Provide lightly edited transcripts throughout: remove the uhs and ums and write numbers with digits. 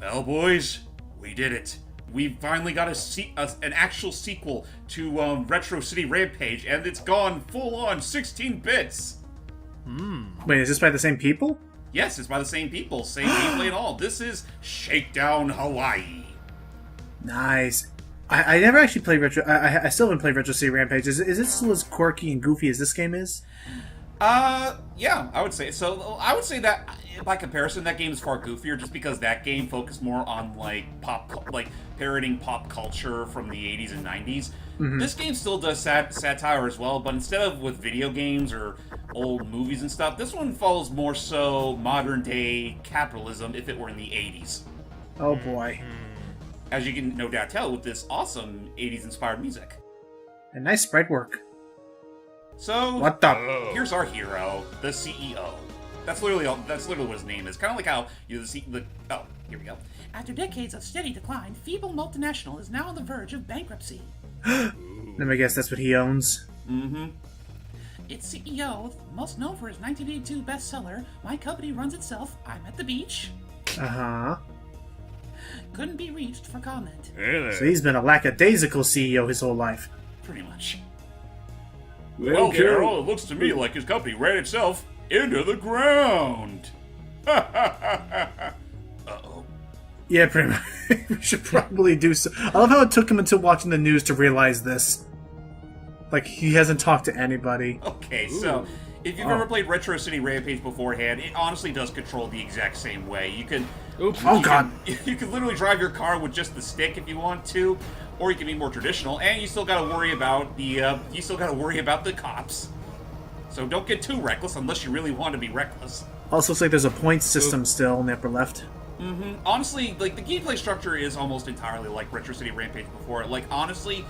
Well, boys, we did it. We finally got an actual sequel to Retro City Rampage, and it's gone full-on 16 bits! Wait, is this by the same people? Yes, it's by the same people, same gameplay and all. This is Shakedown Hawaii. Nice. I never actually played Retro... I still haven't played Retro City Rampage. Is it still as quirky and goofy as this game is? Yeah, I would say. So, I would say that, by comparison, that game is far goofier, just because that game focused more on, parodying pop culture from the 80s and 90s. Mm-hmm. This game still does satire as well, but instead of with video games or old movies and stuff, this one follows more so modern-day capitalism if it were in the 80s. Oh, boy. As you can no doubt tell with this awesome 80s-inspired music. And nice sprite work. So, what the? Here's our hero, the CEO. That's literally what his name is. Kind of like how here we go. After decades of steady decline, Feeble Multinational is now on the verge of bankruptcy. Let me guess, that's what he owns. Mm-hmm. Its CEO, most known for his 1982 bestseller, My Company Runs Itself, I'm at the Beach. Uh-huh. Couldn't be reached for comment. So he's been a lackadaisical CEO his whole life. Pretty much. Well, Carol, it looks to me like his company ran itself into the ground. Uh-oh. Yeah, pretty much. We should probably do so. I love how it took him until watching the news to realize this. Like, he hasn't talked to anybody. Okay, so, if you've ever played Retro City Rampage beforehand, it honestly does control the exact same way. You can... God. You can literally drive your car with just the stick if you want to, or you can be more traditional, and you still gotta worry about the cops. So don't get too reckless unless you really want to be reckless. Also, looks like there's a point system still in the upper left. Mm-hmm. Honestly, the gameplay structure is almost entirely like Retro City Rampage before. Honestly,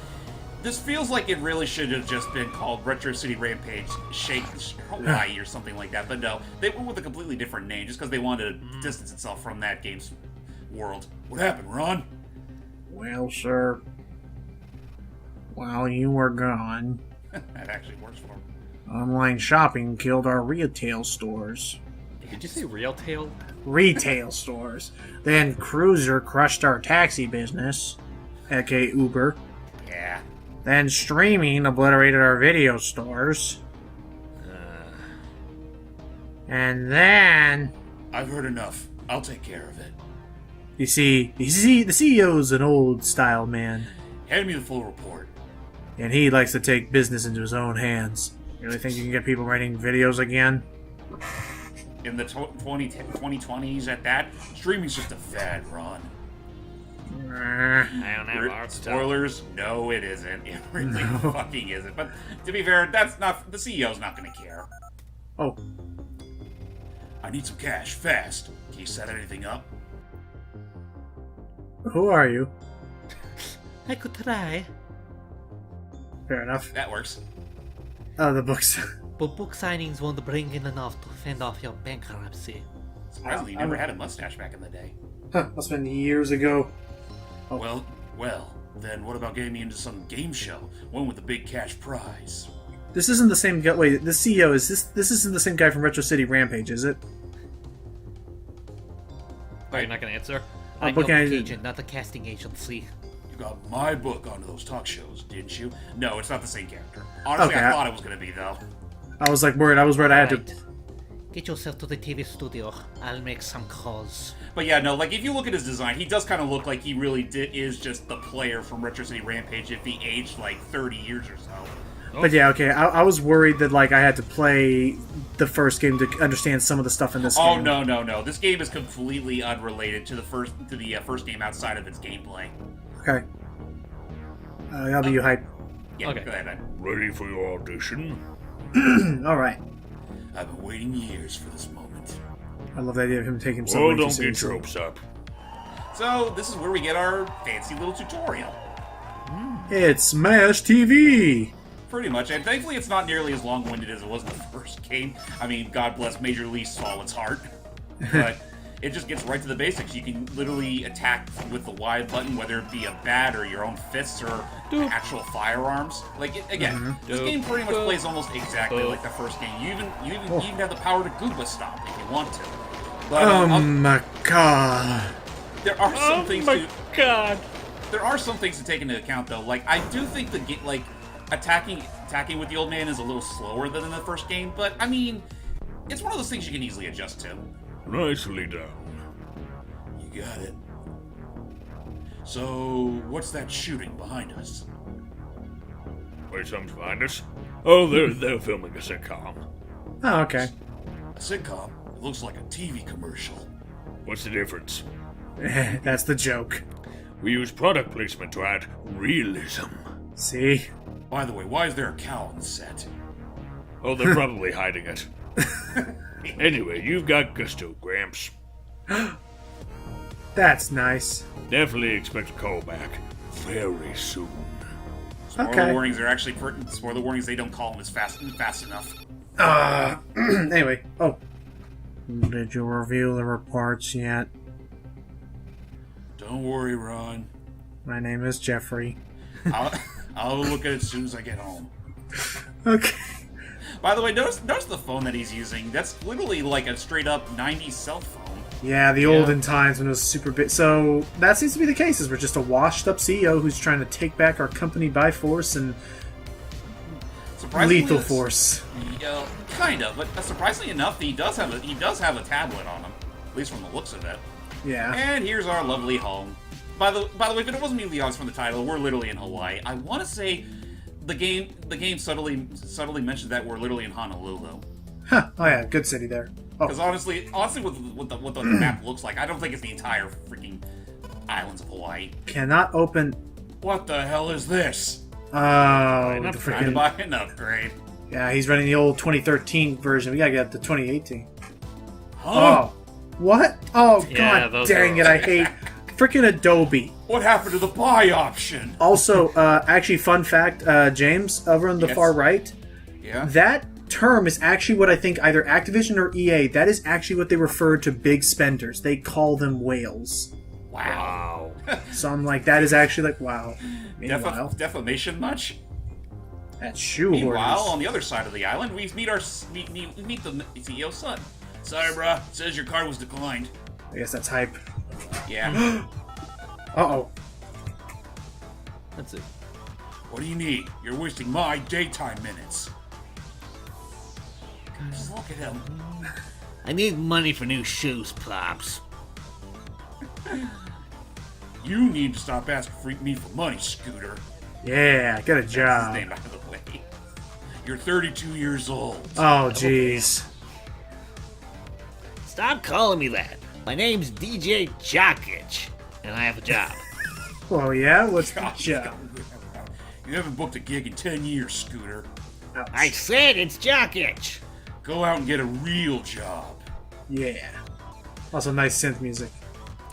this feels like it really should have just been called Retro City Rampage Hawaii or something like that. But no, they went with a completely different name just because they wanted to distance itself from that game's world. What happened, Ron? Well, sir, while you were gone, that actually works for him. Online shopping killed our retail stores. Did you say retail? Retail stores. Then Cruiser crushed our taxi business, aka Uber. Yeah. Then streaming obliterated our video stores. And then... I've heard enough. I'll take care of it. You see, the CEO's an old-style man. Hand me the full report. And he likes to take business into his own hands. You really think you can get people writing videos again? In the 2020s at that, streaming's just a fad, Ron. I don't have art Spoilers? No, it isn't. It really fucking isn't. But to be fair, the CEO's not going to care. Oh. I need some cash, fast. Can you set anything up? Who are you? I could try. Fair enough. That works. Oh, the books. But book signings won't bring in enough to fend off your bankruptcy. Surprisingly, you never had a mustache back in the day. Huh, must have been years ago. Oh. Well, then what about getting me into some game show? One with a big cash prize. This isn't the same guy. Wait, the CEO is this isn't the same guy from Retro City Rampage, is it? Oh, you're not gonna answer? I'm your book agent, not the casting agency. You got my book onto those talk shows, didn't you? No, it's not the same character. Honestly, okay, I thought it was going to be, though. I was worried. I had to... Get yourself to the TV studio. I'll make some calls. But yeah, no, if you look at his design, he does kind of look like he really is just the player from Retro City Rampage if he aged 30 years or so. But yeah, okay, I was worried that I had to play the first game to understand some of the stuff in this game. Oh, no. This game is completely unrelated to the first game outside of its gameplay. Okay. I'll be you hype. Yeah, okay. Go ahead, man. Ready for your audition? Alright. I've been waiting years for this moment. I love the idea of him taking himself Well, way too don't get seriously. your hopes up. So, this is where we get our fancy little tutorial. It's Smash TV! Pretty much, and thankfully it's not nearly as long-winded as it was in the first game. I mean, God bless Major Lee Solid's heart. But it just gets right to the basics. You can literally attack with the Y button, whether it be a bat or your own fists or actual firearms. This game pretty much plays almost exactly like the first game. You even have the power to Goomba Stomp if you want to. But, my god. there are some Oh things my to god. there are some things to take into account though. Like I do think attacking with the old man is a little slower than in the first game, but I mean, it's one of those things you can easily adjust to. Nicely done. You got it. So, what's that shooting behind us? Wait, something's behind us? Oh, they're filming a sitcom. Oh, okay. A sitcom? It looks like a TV commercial. What's the difference? That's the joke. We use product placement to add realism. See? By the way, why is there a cow on the set? Oh, they're probably hiding it. Anyway, you've got gusto, Gramps. That's nice. Definitely expect a call back very soon. Spoiler warnings are actually spoiler warnings. They don't call them as fast enough. Anyway. Oh. Did you reveal the reports yet? Don't worry, Ron. My name is Jeffrey. I'll look at it as soon as I get home. Okay. By the way, notice the phone that he's using. That's literally like a straight up 90s cell phone. Yeah, the olden times when it was super big. So that seems to be the case. Is we're just a washed-up CEO who's trying to take back our company by force and lethal force. Yeah, kind of. But surprisingly enough, he does have a tablet on him, at least from the looks of it. Yeah. And here's our lovely home. By the way, if it wasn't immediately obvious from the title, we're literally in Hawaii. I want to say the game subtly mentions that we're literally in Honolulu. Huh. Oh yeah, good city there. Oh. Because honestly, with what the map looks like, I don't think it's the entire freaking islands of Hawaii. Cannot open. What the hell is this? Oh, the Trying to freaking. buy an upgrade. Yeah, he's running the old 2013 version. We gotta get the 2018. Huh? Oh, what? Oh Yeah, god, those dang are- it! I hate freaking Adobe. What happened to the buy option? Also, actually, fun fact, James, over on the Yes. far right, Yeah. that term is actually what I think either Activision or EA, that is actually what they refer to big spenders. They call them whales. Wow. So I'm like, that is actually like, wow. Meanwhile, Defamation much? that's shoe Meanwhile, on hoarders. the other side of the island, we meet the CEO's son. Sorry, bruh. Says your card was declined. I guess that's hype. Yeah. Uh-oh. That's it. What do you need? You're wasting my daytime minutes. Just look at him. I need money for new shoes, Pops. You need to stop asking me for money, Scooter. Yeah, get a That's his job. name, by the way. You're 32 years old. Oh, jeez. Stop calling me that. My name's DJ Jokic, and I have a job. Well, yeah, what's the Gosh, job? You haven't booked a gig in 10 years, Scooter. Ouch. I said it's Jokic. Go out and get a real job. Yeah. Also, nice synth music.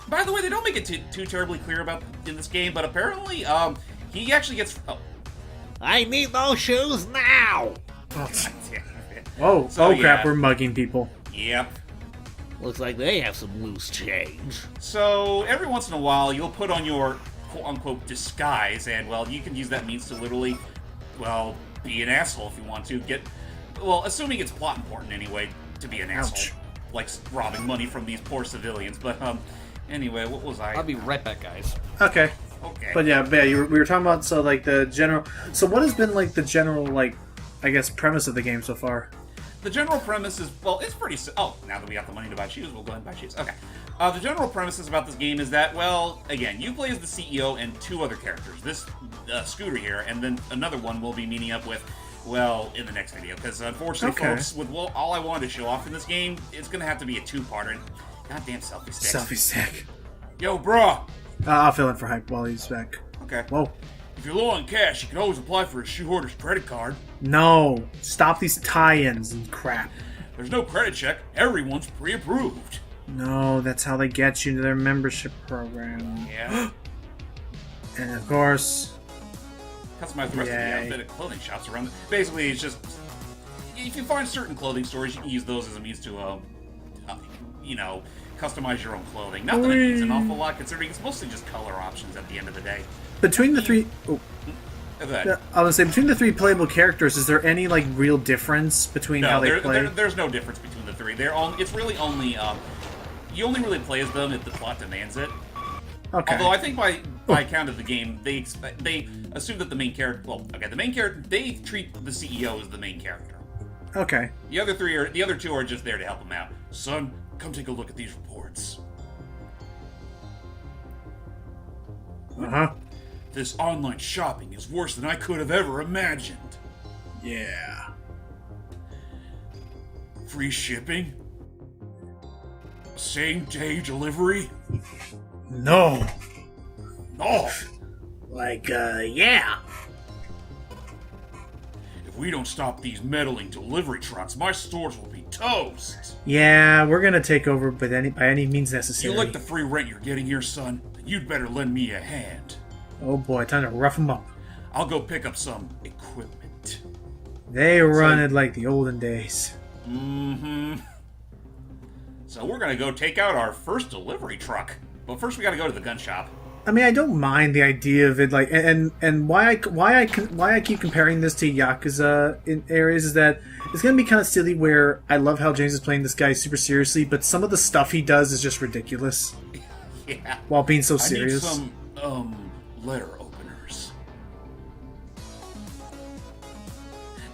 By the way, they don't make it too terribly clear about in this game, but apparently, he actually gets. Oh, I need those shoes now. Oh, damn it. whoa, So, oh crap, yeah. we're mugging people. Yep. Looks like they have some loose change. So every once in a while, you'll put on your quote-unquote disguise, and well, you can use that means to literally, well, be an asshole if you want to. Well, assuming it's plot important anyway, to be an Ouch. asshole, like robbing money from these poor civilians. But anyway, what was I? I'll be right back, guys. Okay. Okay. But yeah, we were talking about, so like the general. So what has been like the general, like, I guess, premise of the game so far? The general premise is, well, it's pretty. Oh, now that we got the money to buy shoes, we'll go ahead and buy shoes. Okay. The general premises about this game is that, well, again, you play as the CEO and two other characters. This Scooter here, and then another one we'll be meeting up with, well, in the next video. Because unfortunately, Okay. folks, with all I wanted to show off in this game, it's going to have to be a two-parter. And goddamn selfie sticks. Selfie stick. Yo, bruh. I'll fill in for hype while he's back. Okay. Whoa. If you're low on cash, you can always apply for a shoe hoarder's credit card. No. Stop these tie-ins and crap. There's no credit check. Everyone's pre-approved. No, that's how they get you into their membership program. Yeah. And of course, Customize the rest of the Yay. outfit at clothing shops around. Basically, it's just if you find certain clothing stores, you can use those as a means to, customize your own clothing. Not that it means an awful lot, considering it's mostly just color options at the end of the day. between the three, But, I would say between the three playable characters, is there any like real difference between how no, they play? there's no difference between the three. It's really only you only really play as them if the plot demands it. Okay. Although I think by account of the game, they assume that the main character. Well, okay, the main character. They treat the CEO as the main character. Okay. The other two are just there to help him out. Son, come take a look at these reports. Uh-huh. This online shopping is worse than I could have ever imagined. Yeah. Free shipping? Same day delivery? No. No! Yeah. If we don't stop these meddling delivery trucks, my stores will be toast! Yeah, we're gonna take over by any means You necessary. like the free rent you're getting here, son? Then you'd better lend me a hand. Oh boy, time to rough them up. I'll go pick up some equipment. They run it like the olden days. Mm-hmm. So we're gonna go take out our first delivery truck. But first we gotta go to the gun shop. I mean, I don't mind the idea of it, like, and why I keep comparing this to Yakuza in areas is that it's gonna be kind of silly. Where I love how James is playing this guy super seriously, but some of the stuff he does is just ridiculous Yeah. while being so serious. I need some, letter openers.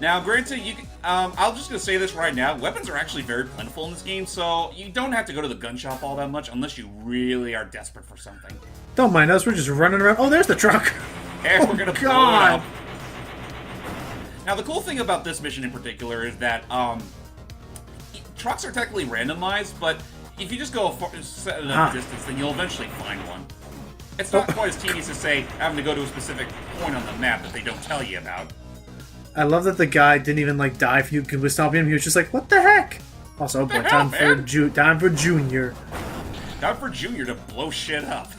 Now, granted, I'm just gonna say this right now. Weapons are actually very plentiful in this game, so you don't have to go to the gun shop all that much unless you really are desperate for something. Don't mind us, we're just running around. Oh, there's the truck. And we're gonna blow it God. up. Now, the cool thing about this mission in particular is that trucks are technically randomized, but if you just go a set enough distance, then you'll eventually find one. It's not quite as tedious as, say, having to go to a specific point on the map that they don't tell you about. I love that the guy didn't even like die if you could stop him. He was just like, "What the heck?" Also, oh boy, time for Junior. Time for Junior to blow shit up.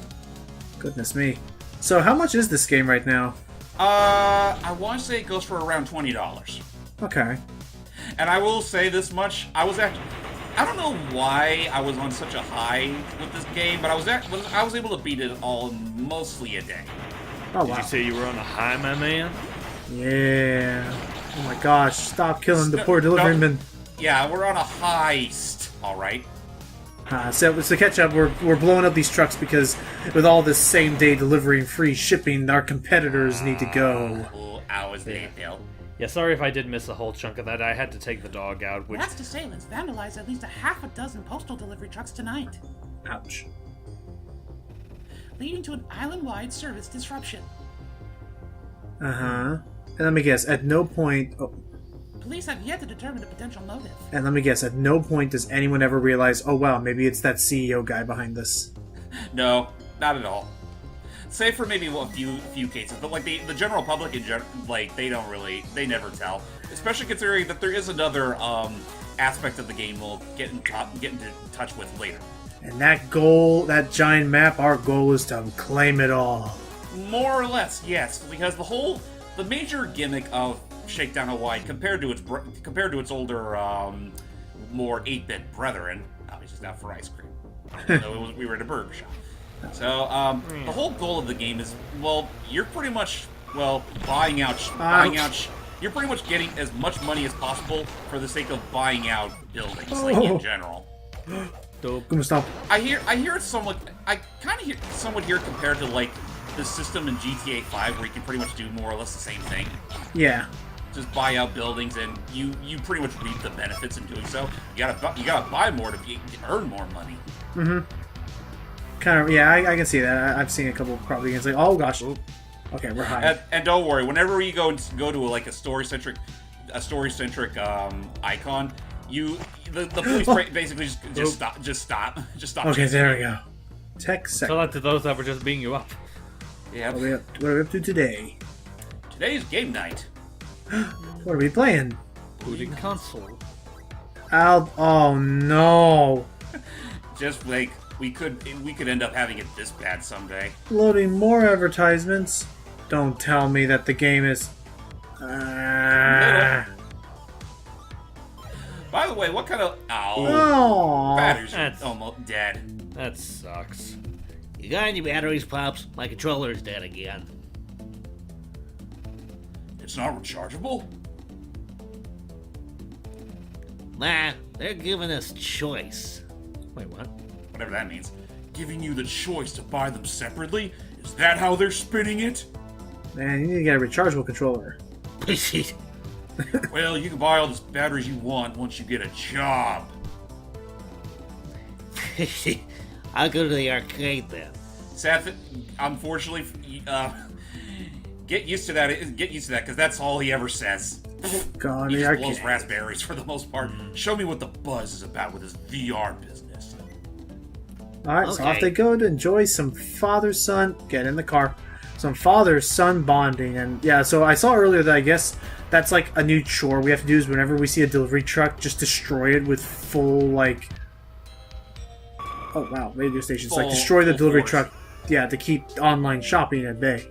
Goodness me. So, how much is this game right now? I want to say it goes for around $20. Okay. And I will say this much: I don't know why I was on such a high with this game, but I was able to beat it all in mostly a day. Oh Did wow. you say you were on a high, my man? Yeah. Oh my gosh! Stop killing the poor No. deliveryman. Yeah, we're on a heist. All right. So to catch up, we're blowing up these trucks because with all this same day delivery and free shipping, our competitors need to go. Oh, hours later. Yeah, sorry if I did miss a whole chunk of that. I had to take the dog out, which... Last assailants vandalized at least a half a dozen postal delivery trucks tonight, Ouch. leading to an island-wide service disruption. Uh huh. And let me guess. At no point. Oh, Police have yet to determine the potential motive. and let me guess. At no point does anyone ever realize. Oh wow, maybe it's that CEO guy behind this. No, not at all. Save for maybe a few cases, but like the general public in general, like they never tell. Especially considering that there is another aspect of the game we'll get into touch with later. And that giant map, our goal is to claim it all. More or less, yes, because the major gimmick of Shakedown Hawaii compared to its older, more 8-bit brethren, obviously it's not for ice cream. So we were at a burger shop. So the whole goal of the game is, well, you're pretty much buying out. You're pretty much getting as much money as possible for the sake of buying out buildings, like in general. Come stop. I hear it's somewhat. I kind of hear somewhat here compared to like the system in GTA 5 where you can pretty much do more or less the same thing. Yeah. Just buy out buildings and you pretty much reap the benefits in doing so. You gotta buy more to earn more money. Mm-hmm. Kind of. Yeah, I can see that. I've seen a couple probably against like, oh gosh. Okay, we're high. And don't worry, whenever you go to like a story centric icon, the police basically just stop. Okay, there we go. Tech Tell sector. that to those that were just beating you up. Yeah. What are we up to today? Today's game night. What are we playing? Booting console. Oh no! Just like we could end up having it this bad someday. Loading more advertisements. Don't tell me that the game is. By the way, what kind of Oh. batteries are That's- almost dead? That sucks. You got any batteries, Pops? My controller is dead again. It's not rechargeable? Nah, they're giving us choice. Wait, what? whatever that means, giving you the choice to buy them separately? Is that how they're spinning it? Man, you need to get a rechargeable controller. Well, you can buy all the batteries you want once you get a job. I'll go to the arcade then. Seth, unfortunately, get used to that. Get used to that, because that's all he ever says. God, He the just blows arcade. raspberries for the most part. Show me what the buzz is about with his VR business. Alright, so off Okay. they go to enjoy some father-son. Get in the car. Some father-son bonding. And yeah, so I saw earlier that I guess that's like a new chore we have to do is whenever we see a delivery truck, just destroy it with full, like. Oh, wow, radio stations. Like, destroy the Full delivery force. truck. Yeah, to keep online shopping at bay.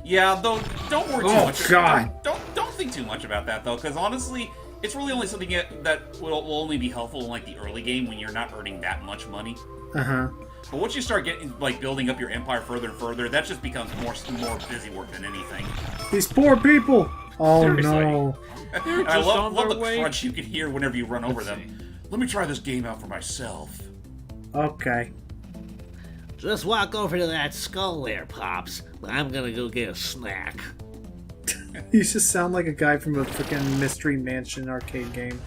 Yeah, though, don't worry too Oh, much. God. Don't think too much about that, though, because honestly, it's really only something that will only be helpful in, like, the early game when you're not earning that much money. Uh-huh. But once you start getting, like, building up your empire further and further, that just becomes more busy work than anything. These poor people! Oh, Seriously. no. They're And I just on love their the way. crunch you can hear whenever you run over Let's them. Let me try this game out for myself. Okay. Just walk over to that skull there, Pops. I'm gonna go get a snack. You just sound like a guy from a freaking Mystery Mansion arcade game.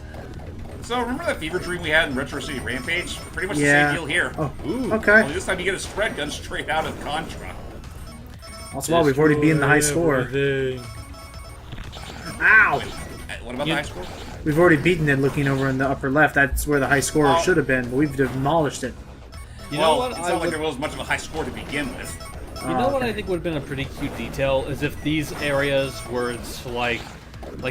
So, remember that fever dream we had in Retro City Rampage? Pretty much Yeah. the same deal here. Oh, Only okay. this time you get a spread gun straight out of Contra. Also, well, we've already beaten the high score. Ow! Wait, what about the high score? We've already beaten it looking over in the upper left. That's where the high score Oh. should have been, but we've demolished it. You Well, know what? it's I not like would- there was much of a high score to begin with. You know what I okay. think would have been a pretty cute detail is if these areas where it's like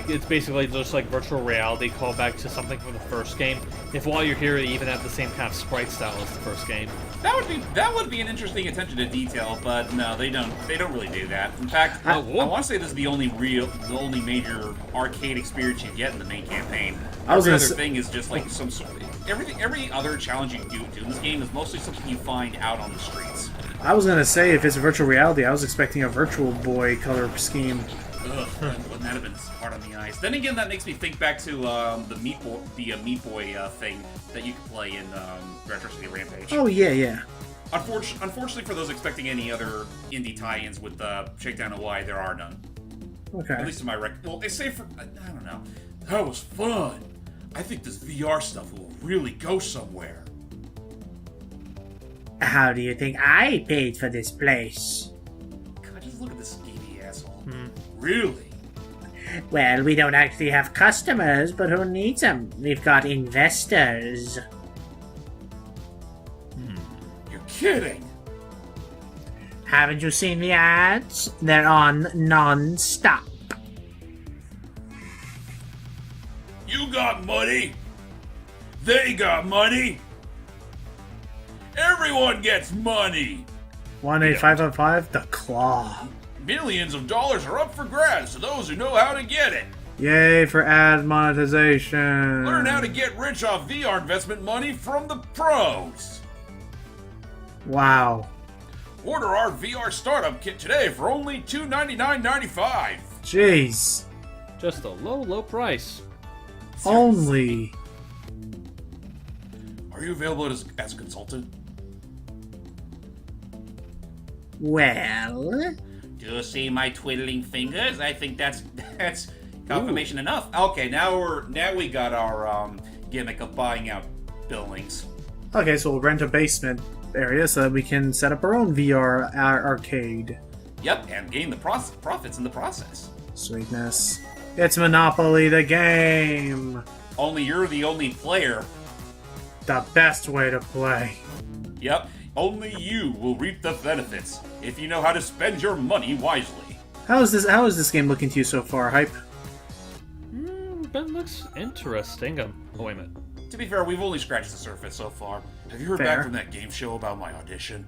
it's basically just like virtual reality callback to something from the first game. If while you're here, they even have the same kind of sprite style as the first game. That would be an interesting attention to detail, but no, they don't really do that. In fact, I want to say this is the only major arcade experience you get in the main campaign. I was Every gonna other say- thing is just like some sort of every other challenge you can do in this game is mostly something you find out on the streets. I was gonna say, if it's virtual reality, I was expecting a Virtual Boy color scheme. Ugh, wouldn't that have been hard on the eyes? Then again, that makes me think back to the Meat Boy thing that you could play in Retro City Rampage. Oh, yeah, yeah. Unfortunately, for those expecting any other indie tie-ins with Shakedown Hawaii, there are none. Okay. At least in my well, they say I don't know. That was fun. I think this VR stuff will really go somewhere. How do you think I paid for this place? God, just look at this skeevy asshole. Really? Well, we don't actually have customers, but who needs them? We've got investors. You're kidding. Haven't you seen the ads? They're on non-stop. You got money. They got money. Everyone gets money. 18555, the Claw. Millions of dollars are up for grabs to those who know how to get it. Yay for ad monetization. Learn how to get rich off VR investment money from the pros. Wow. Order our VR startup kit today for only $299.95. Jeez. Just a low price. Only. Are you available as a consultant? Well, Do you see my twiddling fingers? I think that's confirmation enough. Okay, now we got our gimmick of buying out buildings. okay, so we'll rent a basement area so that we can set up our own VR arcade. Yep, and gain the profits in the process. Sweetness. It's Monopoly the game. Only you're the only player. The best way to play. Yep, only you will reap the benefits if you know how to spend your money wisely. How is this game looking to you so far, Hype? That looks interesting. Oh, wait a minute. To be fair, we've only scratched the surface so far. Have you heard Fair. back from that game show about my audition?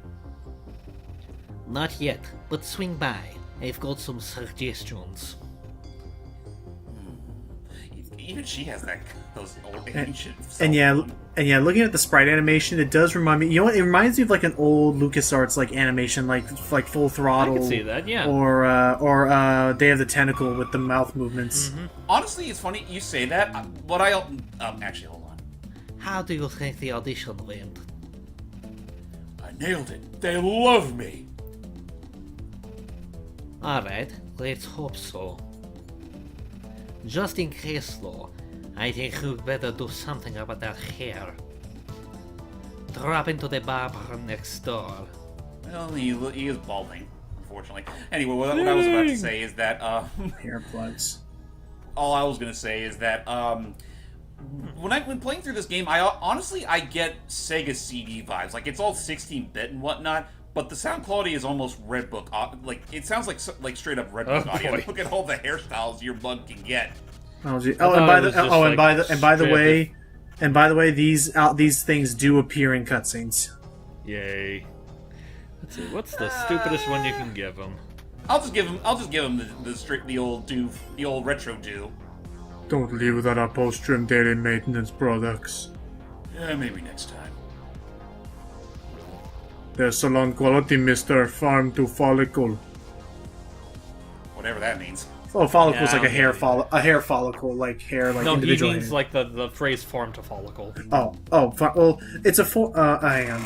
Not yet, but swing by. I've got some suggestions. Even she has those old ancient. And yeah, looking at the sprite animation, it does remind me. You know what? It reminds me of like an old LucasArts like animation, like Full Throttle. I can see that, yeah. Or Day of the Tentacle with the mouth movements. Honestly, it's funny you say that. What I actually hold on. How do you think the audition went? nailed it. They love me. Alright, let's hope so. Just in case though, I think you'd better do something about that hair. Drop into the barber next door. Well, he is balding, unfortunately. Anyway, what I was about to say is that Hair plugs. all I was gonna say is that when playing through this game, I honestly get Sega CD vibes. Like it's all 16-bit and whatnot, but the sound quality is almost Red Book. Like it sounds like straight up Red Book audio. boy. Look at all the hairstyles your bug can get. Oh, gee. thought it was just, like, by the way, these things do appear in cutscenes. Yay. Let's see, what's the stupidest one you can give him? I'll just give him the old retro do. Don't leave without our post-trim daily maintenance products. Yeah, maybe next time. They're salon quality, Mr. Farm to follicle. Whatever that means. Oh, follicle's Yeah, like a hair maybe. a hair follicle, like hair, like No, he individual. means like the phrase farm to follicle. Well, it's a hang on.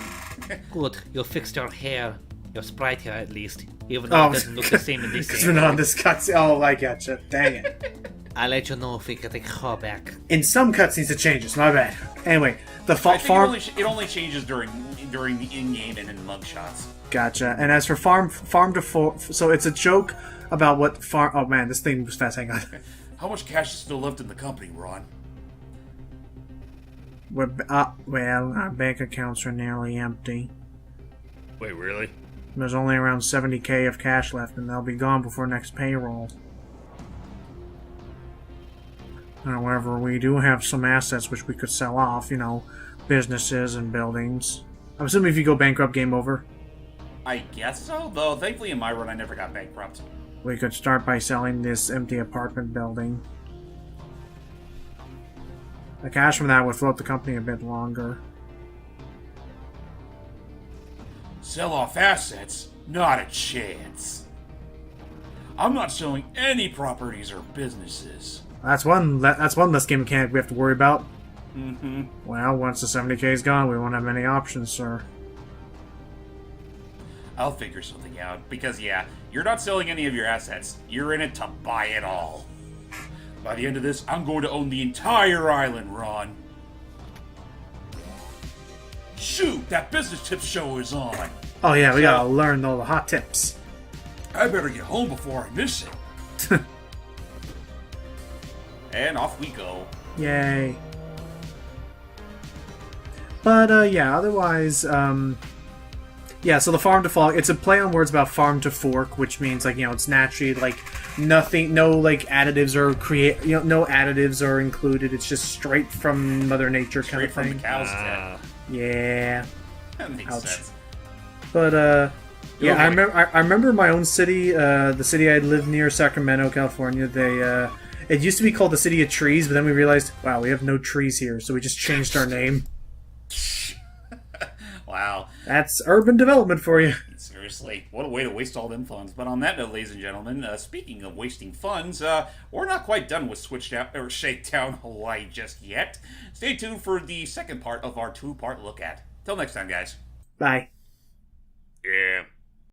Good, you fixed your hair. Your sprite hair at least. Even though it doesn't look the same in this Because we're game. not on this cutscene. Oh, I gotcha. Dang it. I'll let you know if we get a callback. In some cutscenes it changes. My bad. Anyway, the I think farm. it only changes during the in-game and in mugshots. Gotcha. And as for farm to fork, so it's a joke about what farm. Oh man, this thing was fast. Hang on. How much cash is still left in the company, Ron? Well, our bank accounts are nearly empty. Wait, really? There's only around 70k of cash left, and they'll be gone before next payroll. However, we do have some assets which we could sell off, you know, businesses and buildings. I'm assuming if you go bankrupt, game over. I guess so, though thankfully in my run I never got bankrupt. We could start by selling this empty apartment building. The cash from that would float the company a bit longer. Sell off assets? Not a chance. I'm not selling any properties or businesses. That's one less game mechanic we have to worry about. Mm-hmm. Well, once the 70k is gone, we won't have many options, sir. I'll figure something out, because yeah, you're not selling any of your assets. You're in it to buy it all. By the end of this, I'm going to own the entire island, Ron. Shoot, that business tips show is on. Oh yeah, we gotta learn all the hot tips. I better get home before I miss it. And off we go. Yay. But, yeah, otherwise, yeah, so the farm to fork, it's a play on words about farm to fork, which means, like, you know, it's naturally, like, nothing, no, like, additives are no additives are included, it's just straight from Mother Nature kind Straight of from the thing. cow's head. Yeah. That makes Ouch. sense. But, yeah, Oh, boy. I remember my own city, the city I lived near, Sacramento, California, it used to be called the City of Trees, but then we realized, wow, we have no trees here, so we just changed our name. Wow. That's urban development for you. Seriously, what a way to waste all them funds. But on that note, ladies and gentlemen, speaking of wasting funds, we're not quite done with Shakedown Hawaii just yet. Stay tuned for the second part of our two-part look at. Till next time, guys. Bye.